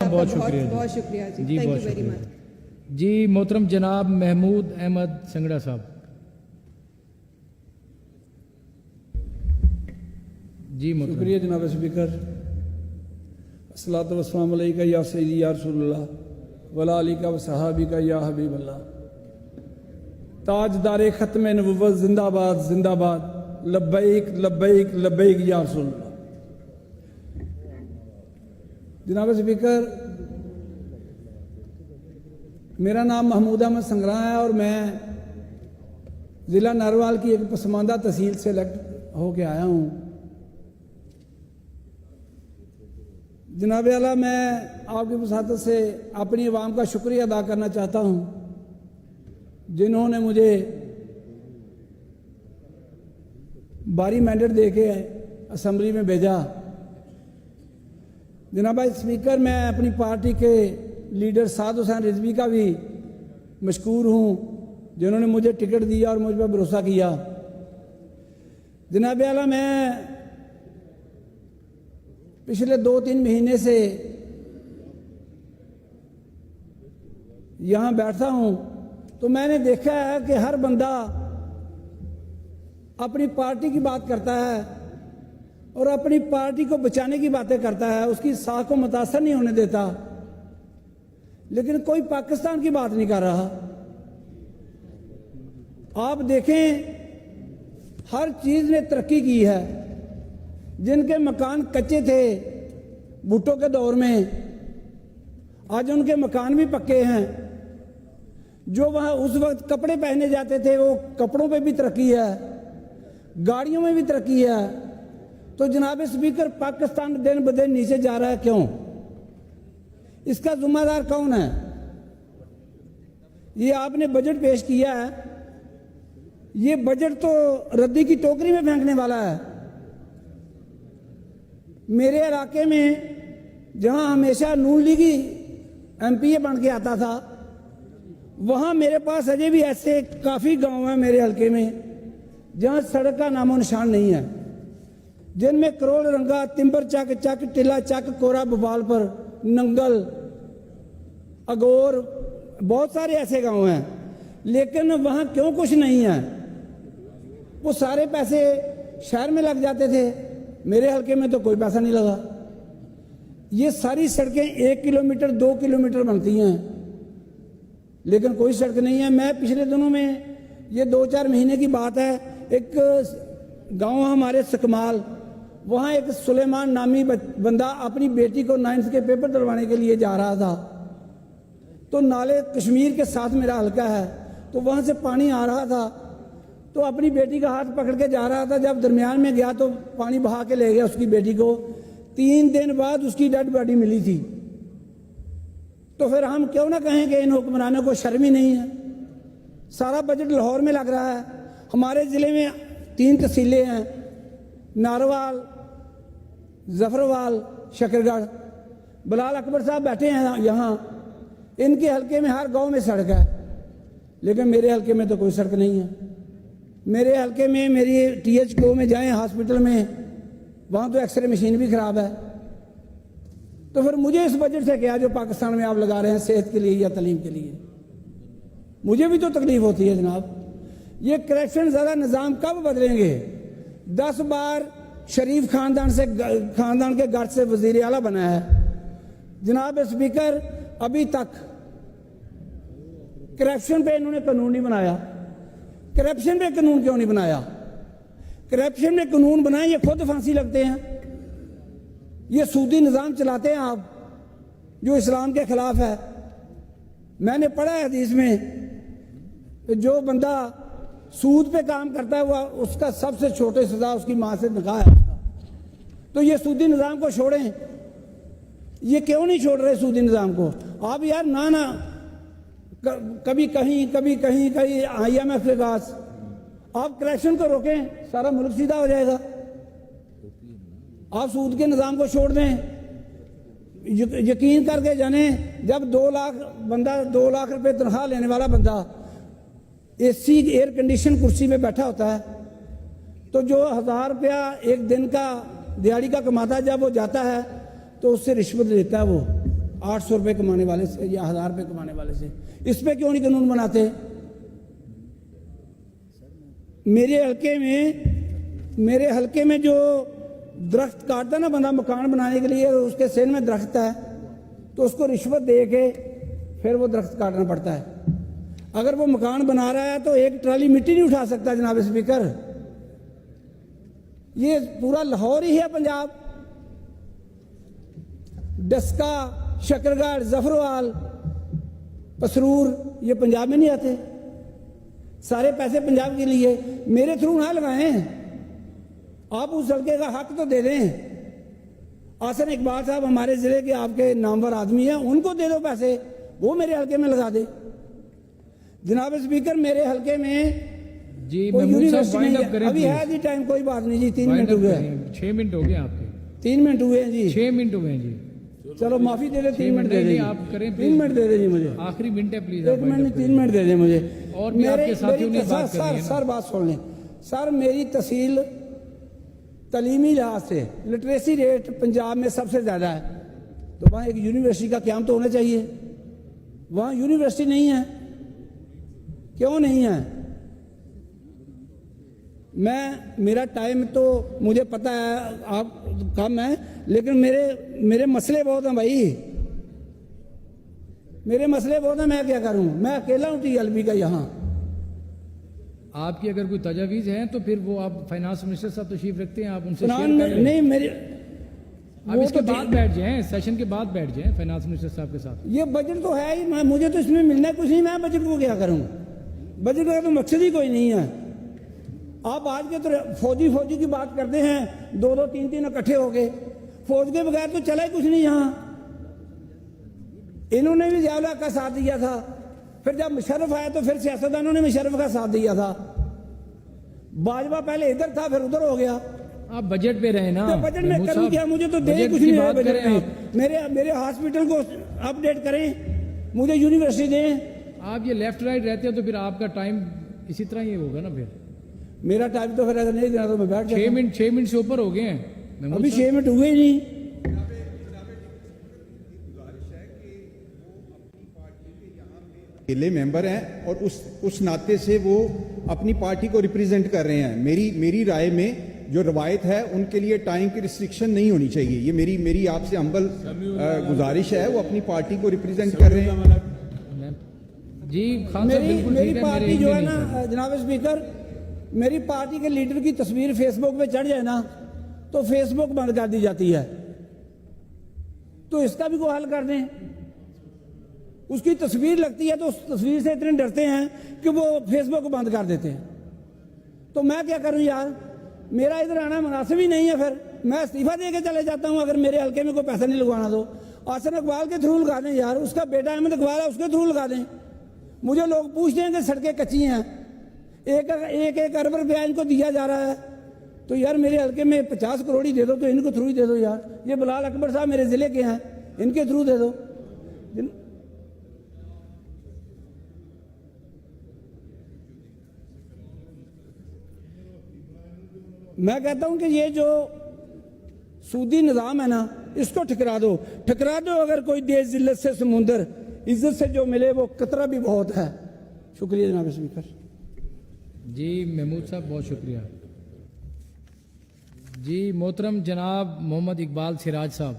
बहुत शुक्रिया बहुत शुक्रिया जी, जी, थैंक बहुत यू वेरी शुक्रिया। मच। जी मोहतरम जनाब महमूद अहमद संगड़ा साहब। जी मोहतरम। शुक्रिया जनाब स्पीकर। अस्सलातु वस्सलामु अलैका या सय्यदी या रसूलुल्लाह वला अलीका व सहाबिका या हबीबल्लाह। ताजदारे ख़त्म नबुव्वत जिंदाबाद जिंदाबाद, लब्बैक लब्बैक लब्बैक या रसूलुल्लाह। जनाब स्पीकर, मेरा नाम महमूद अहमद संगरा है और मैं ज़िला नारवाल की एक पसमानदा तहसील से इलेक्ट होके आया हूँ। जनाब आला, मैं आपकी वसातत से अपनी आवाम का शुक्रिया अदा करना चाहता हूँ जिन्होंने मुझे भारी मैंडेट दे के असम्बली में भेजा। जनाब स्पीकर, मैं अपनी पार्टी के लीडर साद हुसैन रिजवी का भी मशकूर हूँ जिन्होंने मुझे टिकट दिया और मुझ पर भरोसा किया। जनाब आला, मैं पिछले 2-3 महीने से यहाँ बैठा हूँ तो मैंने देखा है कि हर बंदा अपनी पार्टी की बात करता है और अपनी पार्टी को बचाने की बातें करता है, उसकी साख को मुतासर नहीं होने देता, लेकिन कोई पाकिस्तान की बात नहीं कर रहा। आप देखें, हर चीज़ ने तरक्की की है। जिनके मकान कच्चे थे भुट्टो के दौर में, आज उनके मकान भी पक्के हैं। जो वहाँ उस वक्त कपड़े पहने जाते थे वो कपड़ों पे भी तरक्की है, गाड़ियों में भी तरक्की है। तो जनाब स्पीकर, पाकिस्तान दिन ब दिन नीचे जा रहा है, क्यों? इसका जिम्मेदार कौन है? ये आपने बजट पेश किया है, ये बजट तो रद्दी की टोकरी में फेंकने वाला है। मेरे इलाके में जहां हमेशा नून लीगी एमपीए बन के आता था, वहां मेरे पास अजय भी ऐसे काफ़ी गांव हैं मेरे हलके में जहां सड़क का नामो निशान नहीं है, जिनमें करोल रंगा, तिम्बर चक, चक टिला चक, कोरा भोपालपुर, नंगल, अगोर, बहुत सारे ऐसे गांव हैं। लेकिन वहां क्यों कुछ नहीं है? वो सारे पैसे शहर में लग जाते थे, मेरे हलके में तो कोई पैसा नहीं लगा। ये सारी सड़कें 1 किलोमीटर 2 किलोमीटर बनती हैं, लेकिन कोई सड़क नहीं है। मैं पिछले दिनों में, ये 2-4 महीने की बात है, एक गांव हमारे सकमाल, वहाँ एक सुलेमान नामी बंदा अपनी बेटी को 9th के पेपर दिलवाने के लिए जा रहा था। तो नाले कश्मीर के साथ मेरा हलका है, तो वहाँ से पानी आ रहा था, तो अपनी बेटी का हाथ पकड़ के जा रहा था। जब दरमियान में गया तो पानी बहा के ले गया उसकी बेटी को। 3 दिन बाद उसकी डेड बॉडी मिली थी। तो फिर हम क्यों ना कहें कि इन हुक्मरानों को शर्म ही नहीं है। सारा बजट लाहौर में लग रहा है। हमारे ज़िले में 3 तहसीलें हैं, नारवाल, जफरवाल, शकरगढ़। बिलाल अकबर साहब बैठे हैं यहाँ, इनके हलके में हर गांव में सड़क है, लेकिन मेरे हलके में तो कोई सड़क नहीं है। मेरे हलके में, मेरी THO में जाएं हॉस्पिटल में, वहाँ तो एक्सरे मशीन भी ख़राब है। तो फिर मुझे इस बजट से क्या जो पाकिस्तान में आप लगा रहे हैं सेहत के लिए या तालीम के लिए, मुझे भी तो तकलीफ होती है जनाब। ये करप्शन ज़्यादा निज़ाम कब बदलेंगे? 10 बार शरीफ खानदान के घर से वज़ीर आला बना है। जनाब स्पीकर, अभी तक करप्शन पे इन्होंने कानून नहीं बनाया। करप्शन पे कानून क्यों नहीं बनाया? करप्शन में कानून बनाए, ये खुद फांसी लगते हैं। ये सूदी निज़ाम चलाते हैं आप, जो इस्लाम के खिलाफ है। मैंने पढ़ा है हदीस में, जो बंदा सूद पे काम करता है वो उसका सबसे छोटे सजा उसकी माँ से निकाह है उसका। तो ये सूदी निज़ाम को छोड़ें। ये क्यों नहीं छोड़ रहे सूदी निज़ाम को? आप यार ना कभी कहीं कहीं IMF के पास आप करप्शन को रोकें, सारा मुल्क सीधा हो जाएगा। आप सूद के निज़ाम को छोड़ दें। यकीन करके जाने, जब 2 लाख रुपए तनख्वाह लेने वाला बंदा AC एयर कंडीशन कुर्सी में बैठा होता है, तो जो 1000 रुपया एक दिन का दिहाड़ी का कमाता है, जब वो जाता है तो उससे रिश्वत लेता है वो। 800 रुपये कमाने वाले से या 1000 रुपये कमाने वाले से, इस पे क्यों नहीं कानून बनाते? मेरे हल्के में जो दरख्त काटता ना बंदा मकान बनाने के लिए, उसके सेन में दरख्त है तो उसको रिश्वत दे के फिर वो दरख्त काटना पड़ता है। अगर वो मकान बना रहा है तो एक ट्राली मिट्टी नहीं उठा सकता जनाब स्पीकर। ये पूरा लाहौर ही है पंजाब। डस्का, शकरगढ़, जफरवाल, पसरूर, ये पंजाब में नहीं आते। सारे पैसे पंजाब के लिए। मेरे थ्रू ना लगाएं, आप उस हल्के का हक तो दे दें। आसन इकबाल साहब हमारे जिले के आपके नामवर आदमी हैं, उनको दे दो पैसे, वो मेरे हल्के में लगा दे। जनाब स्पीकर, मेरे हल्के में जी कोई महमूद साहब यूनिवर्सिटी वाइंड नहीं अप करें है। अभी please। है जी टाइम, कोई बात नहीं जी, 3 मिनट वाइंड हो अप गए। करें। 6 मिनट हो गए आपके। 3 मिनट हुए हैं जी। 6 मिनट हुए हैं जी। चलो माफी दे दे, 3 मिनट दे नहीं, दे। आप करें 3 मिनट दे दे जी मुझे। आखिरी मिनट है प्लीज। 1 मिनट नहीं, 3 मिनट दे दे मुझे। और भी आपके साथियों ने बात करनी है ना। सर बात सुन लें। सर, मेरी तहसील तलीमी लिहाज से लिटरेसी रेट पंजाब में सबसे ज़्यादा है, तो वहाँ एक यूनिवर्सिटी का क्याम तो होना चाहिए। वहाँ यूनिवर्सिटी नहीं है, क्यों नहीं है? मेरा टाइम तो मुझे पता है आप कम है, लेकिन मेरे मसले बहुत हैं भाई, मेरे मसले बहुत हैं। मैं क्या करूं? मैं अकेला हूं TLB का यहाँ। आपकी अगर कोई तजावीज़ है तो फिर वो आप फाइनेंस मिनिस्टर साहब तशरीफ रखते हैं, आप उनसे शेयर कर लें। नहीं, मेरे आप इसके बाद बैठ जाएं, सेशन के बाद बैठ जाएं फाइनेंस मिनिस्टर साहब के साथ। ये बजट तो है ही, मुझे तो इसमें मिलना कुछ नहीं। मैं बजट को क्या करूं? बजट का तो मकसद ही कोई नहीं है। आप आज के तो फौजी की बात करते हैं, 2-2, 3-3 इकट्ठे हो गए। फौज के बगैर तो चला ही कुछ नहीं यहाँ। इन्होंने भी ज़िया का साथ दिया था, फिर जब मुशर्रफ आया तो फिर सियासतदानों ने मुशर्रफ का साथ दिया था। बाजवा पहले इधर था, फिर उधर हो गया। आप बजट पे रहे ना। तो बजट में महमूद करूं साहब, क्या? मुझे तो दे बजट कुछ की नहीं है बात बजट करें में। आप। मेरे हॉस्पिटल को अपडेट करें, मुझे यूनिवर्सिटी दें। आप ये लेफ्ट राइट रहते हो तो फिर आपका टाइम इसी तरह ही होगा ना। फिर मेरा टाइम तो फिर अगर नहीं देना तो मैं बैठ जाऊं। 6 मिनट से ऊपर हो गए हैं महमूद अभी साहब। 6 मिनट हुए ही नहीं। अकेले मेंबर हैं और उस नाते से वो अपनी पार्टी को रिप्रेजेंट कर रहे हैं। मेरी राय में जो रवायत है उनके लिए टाइम की रिस्ट्रिक्शन नहीं होनी चाहिए। ये मेरी आपसे हम्बल गुजारिश है। वो अपनी पार्टी को रिप्रेजेंट कर रहे हैं। जी खान साहब बिल्कुल मेरी ठीक है। पार्टी मेरे जो है इनमें नहीं ना जनाब स्पीकर, मेरी पार्टी के लीडर की तस्वीर फेसबुक पे चढ़ जाए ना तो फेसबुक बंद कर दी जाती है। तो इसका भी कोई हल कर दें। उसकी तस्वीर लगती है तो उस तस्वीर से इतने डरते हैं कि वो फेसबुक बंद कर देते हैं। तो मैं क्या करूं यार? मेरा इधर आना मुनासिब ही नहीं है। फिर मैं इस्तीफा दे के चले जाता हूं अगर मेरे हल्के में कोई पैसा नहीं लगवाना तो। आसन इकबाल के थ्रू लगा दें यार, उसका बेटा अहमद इकबाल है, उसके थ्रू लगा दें। मुझे लोग पूछते हैं कि सड़कें कच्ची हैं, एक अरब रुपया इनको दिया जा रहा है, तो यार मेरे हल्के में 50 करोड़ ही दे दो, तो इनको थ्रू ही दे दो यार। ये बिलाल अकबर साहब मेरे ज़िले के हैं, इनके थ्रू दे दो। मैं कहता हूं कि ये जो सूदी निज़ाम है ना, इसको ठुकरा दो। अगर कोई देश जिल्लत से समुंदर, इज्जत से जो मिले वो कतरा भी बहुत है। शुक्रिया जनाब स्पीकर। जी महमूद साहब बहुत शुक्रिया। जी मोहतरम जनाब मोहम्मद इकबाल सिराज साहब।